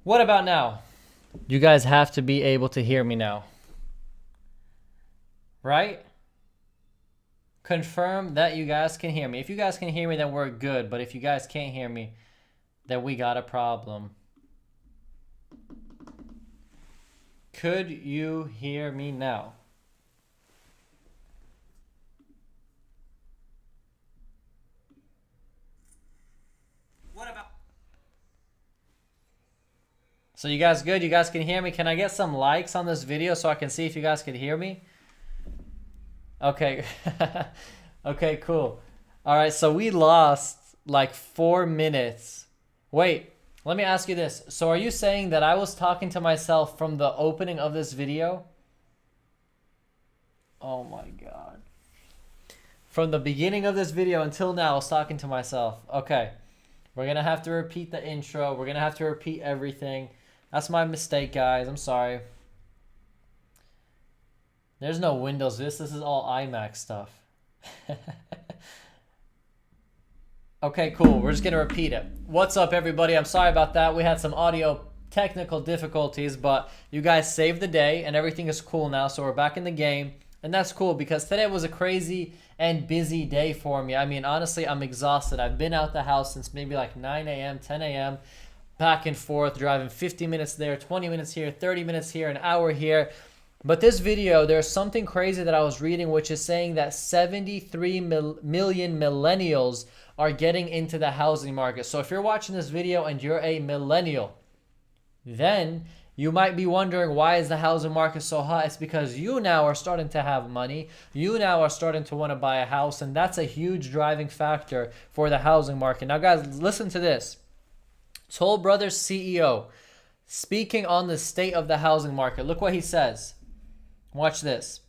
What about now? You guys have to be able to hear me now. Right? Confirm that you guys can hear me. If you guys can hear me, then we're good. But if you guys can't hear me, then we got a problem. Could you hear me now? What about? So you guys good? You guys can hear me? Can I get some likes on this video so I can see if you guys can hear me? Okay. Okay, cool. All right, so we lost like 4 minutes. Wait, let me ask you this. So are you saying that I was talking to myself from the opening of this video? Oh my God. From the beginning of this video until now, I was talking to myself. Okay. We're going to have to repeat the intro. We're going to have to repeat everything. That's my mistake, guys. I'm sorry. There's no Windows. This is all iMac stuff. Okay, cool. We're just going to repeat it. What's up, everybody? I'm sorry about that. We had some audio technical difficulties, but you guys saved the day and everything is cool now. So we're back in the game. And that's cool because today was a crazy and busy day for me. I mean, honestly, I'm exhausted. I've been out the house since maybe like 9 a.m., 10 a.m., back and forth, driving 50 minutes there, 20 minutes here, 30 minutes here, an hour here. But this video, there's something crazy that I was reading, which is saying that 73 million millennials are getting into the housing market. So if you're watching this video and you're a millennial, then you might be wondering, why is the housing market so hot? It's because you now are starting to have money. You now are starting to want to buy a house, and that's a huge driving factor for the housing market. Now, guys, listen to this. Toll Brothers CEO speaking on the state of the housing market. Look what he says. Watch this.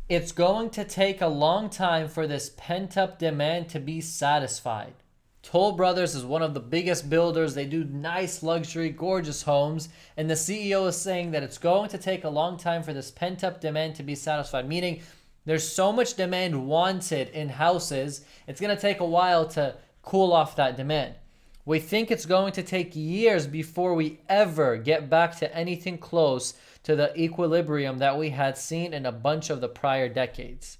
It's going to take a long time for this pent-up demand to be satisfied. Toll Brothers is one of the biggest builders. They do nice, luxury, gorgeous homes. And the CEO is saying that it's going to take a long time for this pent-up demand to be satisfied, meaning there's so much demand wanted in houses, it's going to take a while to cool off that demand. We think it's going to take years before we ever get back to anything close to the equilibrium that we had seen in a bunch of the prior decades.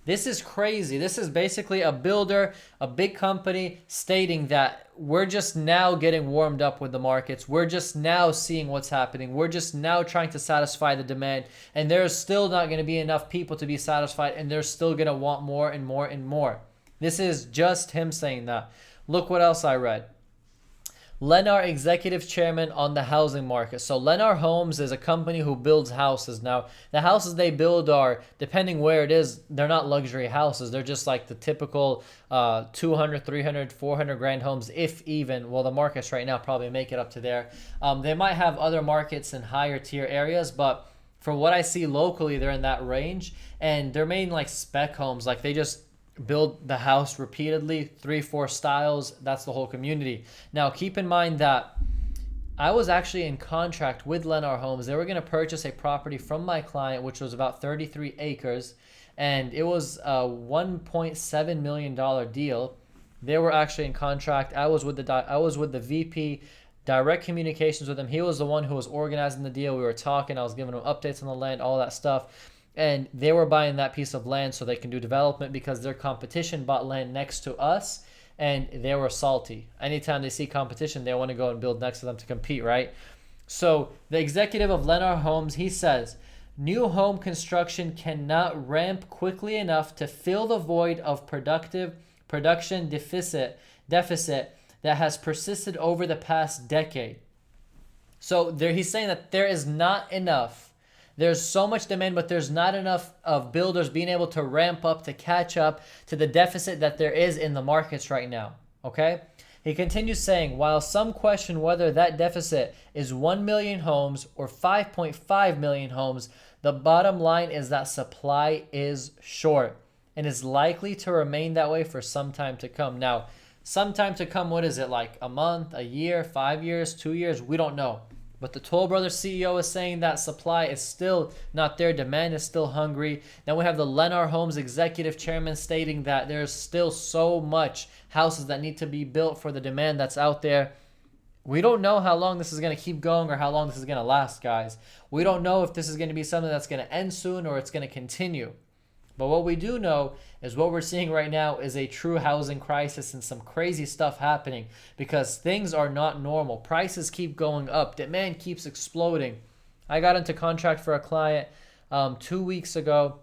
This is crazy. This is basically a builder, a big company stating that we're just now getting warmed up with the markets. We're just now seeing what's happening. We're just now trying to satisfy the demand. And there's still not going to be enough people to be satisfied. And they're still going to want more and more and more. This is just him saying that. Look what else I read. Lennar executive chairman on the housing market. So Lennar Homes is a company who builds houses. Now, the houses they build are, depending where it is, they're not luxury houses. They're just like the typical 200, 300, 400 grand homes, if even. Well, the markets right now probably make it up to there. They might have other markets in higher tier areas, but from what I see locally, they're in that range. And they're made like spec homes. Like they just build the house repeatedly, 3-4 styles. That's the whole community. Now, keep in mind that I was actually in contract with Lennar Homes. They were going to purchase a property from my client, which was about 33 acres, and it was a $1.7 million deal. They were actually in contract. I was with the VP, direct communications with him. He was the one who was organizing the deal. We were talking. I was giving him updates on the land, all that stuff. And they were buying that piece of land so they can do development because their competition bought land next to us and they were salty. Anytime they see competition, they want to go and build next to them to compete, right? So the executive of Lennar Homes, he says, new home construction cannot ramp quickly enough to fill the void of production deficit that has persisted over the past decade. So he's saying that there is not enough. There's so much demand, but there's not enough of builders being able to ramp up to catch up to the deficit that there is in the markets right now, okay? He continues saying, while some question whether that deficit is 1 million homes or 5.5 million homes, the bottom line is that supply is short and is likely to remain that way for some time to come. Now, some time to come, what is it, like a month, a year, 5 years, 2 years? We don't know. But the Toll Brothers CEO is saying that supply is still not there. Demand is still hungry. Then we have the Lennar Homes executive chairman stating that there's still so much houses that need to be built for the demand that's out there. We don't know how long this is going to keep going or how long this is going to last, guys. We don't know if this is going to be something that's going to end soon or it's going to continue. But what we do know is what we're seeing right now is a true housing crisis and some crazy stuff happening because things are not normal. Prices keep going up. Demand keeps exploding. I got into contract for a client 2 weeks ago.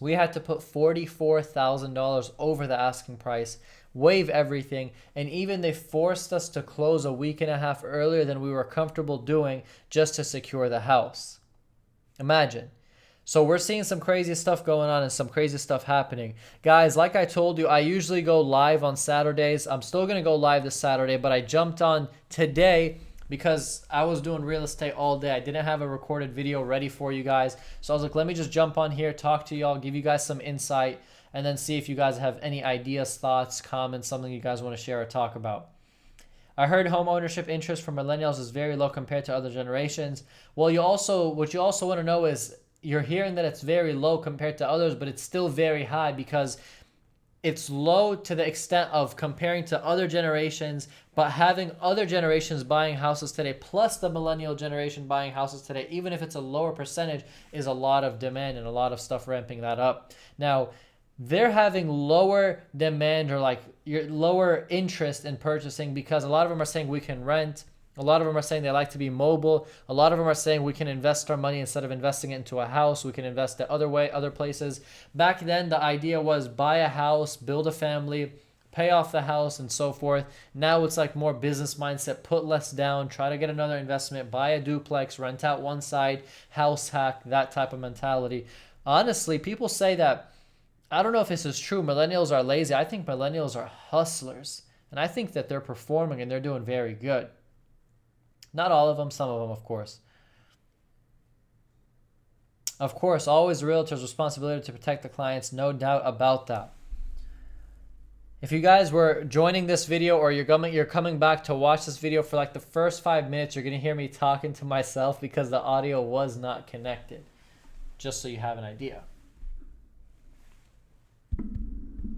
We had to put $44,000 over the asking price, waive everything, and even they forced us to close a week and a half earlier than we were comfortable doing just to secure the house. Imagine. So we're seeing some crazy stuff going on and some crazy stuff happening. Guys, like I told you, I usually go live on Saturdays. I'm still going to go live this Saturday, but I jumped on today because I was doing real estate all day. I didn't have a recorded video ready for you guys. So I was like, let me just jump on here, talk to y'all, give you guys some insight, and then see if you guys have any ideas, thoughts, comments, something you guys want to share or talk about. I heard home ownership interest for millennials is very low compared to other generations. Well, what you also want to know is you're hearing that it's very low compared to others, but it's still very high because it's low to the extent of comparing to other generations, but having other generations buying houses today, plus the millennial generation buying houses today, even if it's a lower percentage, is a lot of demand and a lot of stuff ramping that up. Now, they're having lower demand or like your lower interest in purchasing because a lot of them are saying we can rent. A lot of them are saying they like to be mobile. A lot of them are saying we can invest our money instead of investing it into a house. We can invest it other places. Back then, the idea was buy a house, build a family, pay off the house, and so forth. Now it's like more business mindset, put less down, try to get another investment, buy a duplex, rent out one side, house hack, that type of mentality. Honestly, people say that, I don't know if this is true, millennials are lazy. I think millennials are hustlers. And I think that they're performing and they're doing very good. Not all of them, some of them, of course. Of course, always the realtor's responsibility to protect the clients, no doubt about that. If you guys were joining this video or you're coming back to watch this video for like the first 5 minutes, you're going to hear me talking to myself because the audio was not connected. Just so you have an idea.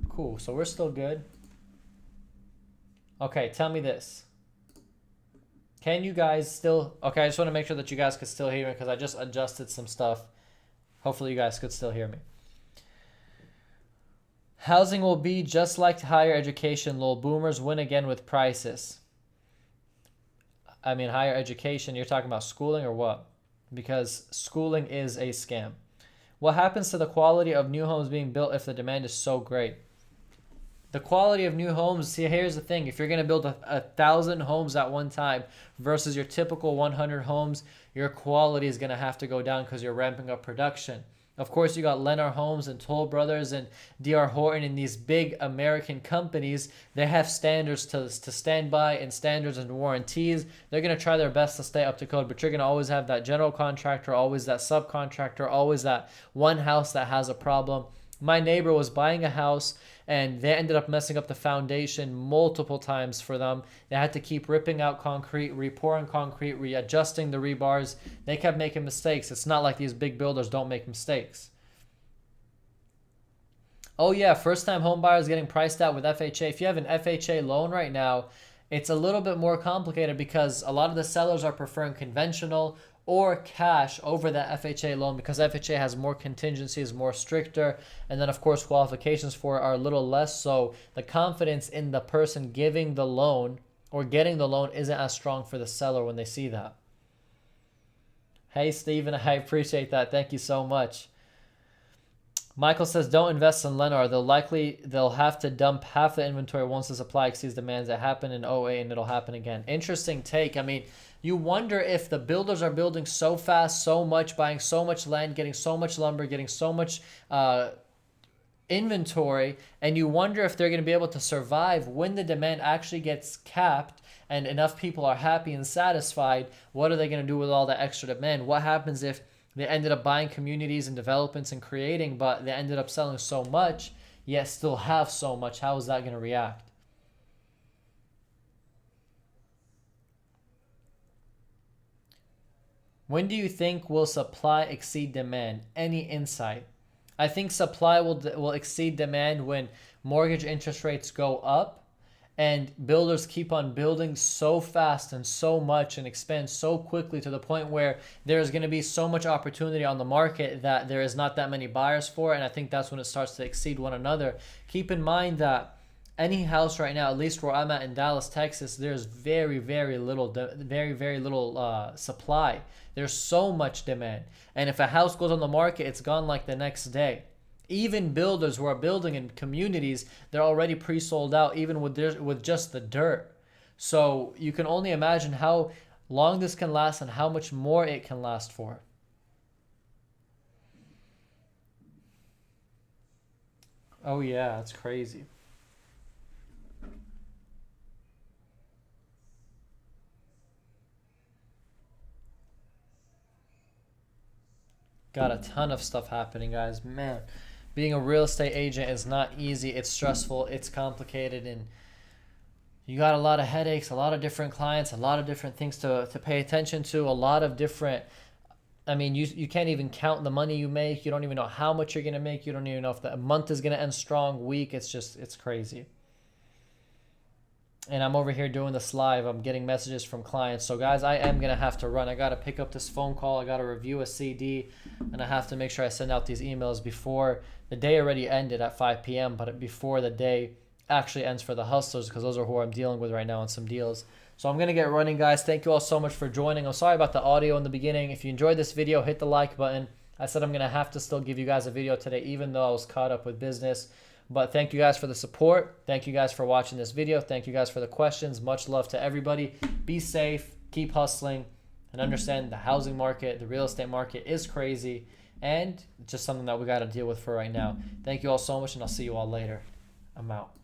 Cool, so we're still good. Okay, tell me this. Can you guys still... Okay, I just want to make sure that you guys could still hear me because I just adjusted some stuff. Hopefully you guys could still hear me. Housing will be just like higher education. Lol, boomers win again with prices. I mean, higher education, you're talking about schooling or what? Because schooling is a scam. What happens to the quality of new homes being built if the demand is so great? The quality of new homes, see, here's the thing. If you're going to build 1,000 homes at one time versus your typical 100 homes, your quality is going to have to go down because you're ramping up production. Of course, you got Lennar Homes and Toll Brothers and D.R. Horton and these big American companies. They have standards to stand by and standards and warranties. They're going to try their best to stay up to code, but you're going to always have that general contractor, always that subcontractor, always that one house that has a problem. My neighbor was buying a house and they ended up messing up the foundation multiple times for them. They had to keep ripping out concrete, repouring concrete, readjusting the rebars. They kept making mistakes. It's not like these big builders don't make mistakes. Oh yeah, first-time home buyers getting priced out with FHA. If you have an FHA loan right now, it's a little bit more complicated because a lot of the sellers are preferring conventional or cash over that FHA loan because FHA has more contingencies, more stricter, and then of course qualifications for it are a little less, so the confidence in the person giving the loan or getting the loan isn't as strong for the seller when they see that. Hey Steven, I appreciate that. Thank you so much. Michael says, don't invest in Lennar. They'll have to dump half the inventory once the supply exceeds demands. That happened in '08 and it'll happen again. Interesting take. I mean, you wonder if the builders are building so fast, so much, buying so much land, getting so much lumber, getting so much inventory, and you wonder if they're going to be able to survive when the demand actually gets capped and enough people are happy and satisfied. What are they going to do with all the extra demand? What happens if they ended up buying communities and developments and creating, but they ended up selling so much, yet still have so much? How is that going to react? When do you think will supply exceed demand? Any insight? I think supply will exceed demand when mortgage interest rates go up And builders keep on building so fast and so much and expand so quickly to the point where there's going to be so much opportunity on the market that there is not that many buyers for it. And I think that's when it starts to exceed one another. Keep in mind that any house right now, at least where I'm at in Dallas, Texas, there's very, very little supply. There's so much demand. And if a house goes on the market, it's gone like the next day. Even builders who are building in communities, they're already pre-sold out, even with just the dirt. So you can only imagine how long this can last and how much more it can last for. Oh yeah, it's crazy. Got a ton of stuff happening, guys. Man, being a real estate agent is not easy. It's stressful, it's complicated, and you got a lot of headaches, a lot of different clients, a lot of different things to pay attention to, a lot of different, I mean, you can't even count the money you make. You don't even know how much you're going to make. You don't even know if the month is going to end strong, week. It's crazy. And I'm over here doing this live. I'm getting messages from clients. So guys, I am going to have to run. I got to pick up this phone call. I got to review a CD, and I have to make sure I send out these emails before the day already ended at 5 p.m., but before the day actually ends for the hustlers, because those are who I'm dealing with right now on some deals. So I'm going to get running, guys. Thank you all so much for joining. I'm sorry about the audio in the beginning. If you enjoyed this video, hit the like button. I said I'm going to have to still give you guys a video today, even though I was caught up with business. But thank you guys for the support. Thank you guys for watching this video. Thank you guys for the questions. Much love to everybody. Be safe, keep hustling, and understand the housing market, the real estate market is crazy, and just something that we got to deal with for right now. Thank you all so much, and I'll see you all later. I'm out.